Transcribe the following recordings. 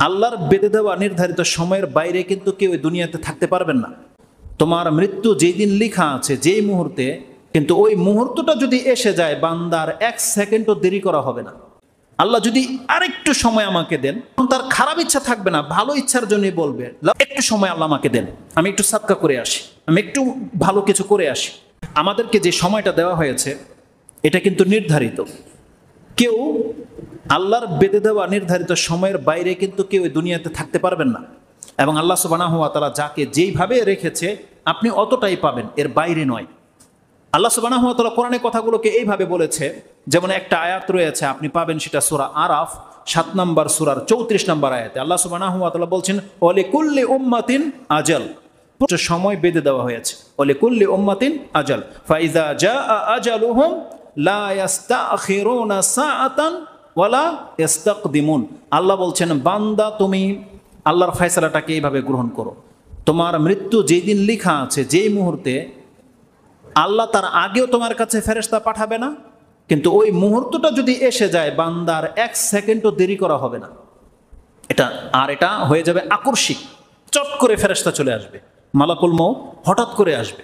আল্লাহর বেঁধে দেওয়া নির্ধারিত সময়ের বাইরে কিন্তু কেউ এই দুনিয়াতে থাকতে পারবেন না। তোমার মৃত্যু যেই দিন লেখা আছে, যেই মুহূর্তে, কিন্তু ওই মুহূর্তটা যদি এসে যায়, বান্দার 1 সেকেন্ডও দেরি করা হবে না। আল্লাহ যদি আরেকটু সময় আমাকে দেন, তার খারাপ ইচ্ছা থাকবে না, ভালো ইচ্ছার জন্যই বলবে একটু সময় আল্লাহ আমাকে দেন, আমি একটু সাদকা করে আসি, আমি একটু ভালো কিছু করে আসি। আমাদেরকে যে সময়টা দেওয়া হয়েছে এটা কিন্তু নির্ধারিত। কেউ আল্লাহর বেঁধে দেওয়া নির্ধারিত সময়ের বাইরে কিন্তু কেউ এই দুনিয়াতে থাকতে পারবেন না। এবং আল্লাহ সুবহানাহু ওয়া তাআলা যাকে যেইভাবে রেখেছে আপনি অতটাই পাবেন, এর বাইরে নয়। আল্লাহ সুবহানাহু ওয়া তাআলা কোরআনে কথাগুলোকে এইভাবে বলেছে, যেমন একটা আয়াত রয়েছে আপনি পাবেন, সেটা সূরা আরাফ 7 নম্বর সূরার 34 নম্বর আয়াতে আল্লাহ সুবহানাহু ওয়া তাআলা বলছেন, ওয়ালিকুল্লি উম্মাতিন আজাল, সময় বেঁধে দেওয়া হয়েছে। ওয়ালিকুল্লি উম্মাতিন আজাল ফাইজা জাআ আজালুহুম লা ইস্তাখিরুনা সাআতান ওয়ালা ইস্তাকদিমুন। আল্লাহ বলছেন, বান্দা তুমি আল্লাহর ফয়সালাটাকে এইভাবে গ্রহণ করো। তোমার মৃত্যু যেই দিন লেখা আছে, যেই মুহূর্তে, আল্লাহ তার আগেও তোমার কাছে ফেরেশতা পাঠাবে না, কিন্তু ওই মুহূর্তটা যদি এসে যায়, বান্দার 1 সেকেন্ডও দেরি করা হবে না। এটা হয়ে যাবে আকস্মিক, চট করে ফেরেশতা চলে আসবে, মালাকুল মউত হঠাৎ করে আসবে,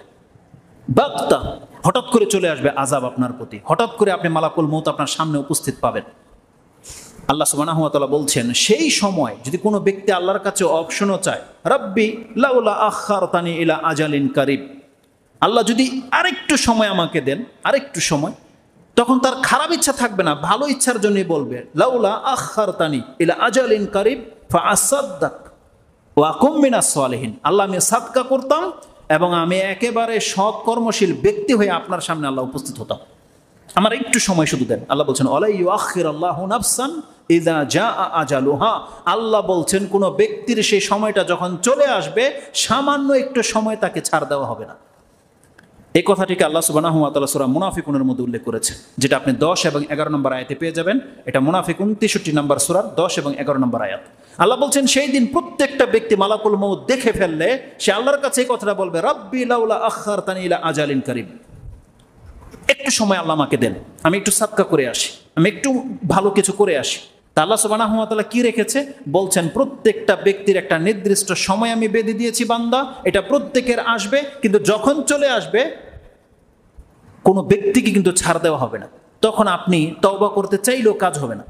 বাগতা হঠাৎ করে চলে আসবে আযাব আপনার প্রতি, হঠাৎ করে আপনি মালাকুল মউত আপনার সামনে উপস্থিত পাবেন। আল্লাহ সুবহানাহু ওয়া তাআলা বলছেন, সেই সময় যদি কোনো ব্যক্তি আল্লাহর কাছে অপশনও চায়, রাব্বি লাউলা আখারতানি ইলা আজালিন কারিব, আল্লাহ যদি আরেকটু সময় আমাকে দেন, আরেকটু সময়, তখন তার খারাপ ইচ্ছা থাকবে না, ভালো ইচ্ছার জন্যই বলবে লাউলা আখারতানি ইলা আজালিন কারিব ফাআসাদ্দাক ওয়া আকুম মিনাস সালিহিন, আল্লাহ আমি সাদকা করতাম এবং আমি একেবারে সৎ কর্মশীল ব্যক্তি হয়ে আপনার সামনে আল্লাহ উপস্থিত হতাম, আমার একটু সময় শুধু দেন। আল্লাহ বলছেন, ওয়ালা ইউআখিরুল্লাহু নাফসান ইযা জাআ আজালুহা, আল্লাহ বলছেন কোন ব্যক্তির সেই সময়টা যখন চলে আসবে, সামান্য একটু সময় তাকে ছাড় দেওয়া হবে না। এই কথাটিকে আল্লাহ সুবহানাহু ওয়া তাআলা সূরা মুনাফিকুনের মধ্যে উল্লেখ করেছে, যেটা আপনি 10 এবং 11 নম্বর আয়াতে পেয়ে যাবেন। এটা মুনাফিকুন 63 নম্বর সূরার 10 এবং 11 নম্বর আয়াত। আল্লাহ বলছেন, সেই দিন প্রত্যেকটা ব্যক্তি মালাকুল মউত দেখে ফেললে সে আল্লাহর কাছে এই কথাটা বলবে, রাব্বি লাউলা আখারতানি ইলা আজালিন কারিব, একটু সময় আল্লাহ আমাকে দেন, আমি একটু সাদকা করে আসি, আমি একটু ভালো কিছু করে আসি। তা আল্লাহ সুবহানাহু ওয়া তাআলা কি রেখেছে বলছেন, প্রত্যেকটা ব্যক্তির একটা নির্দিষ্ট সময় আমি বেঁধে দিয়েছি বান্দা, এটা প্রত্যেকের আসবে, কিন্তু যখন চলে আসবে কোনো ব্যক্তিকে কিন্তু ছাড় দেওয়া হবে না। তখন আপনি তওবা করতে চাইলেও কাজ হবে না।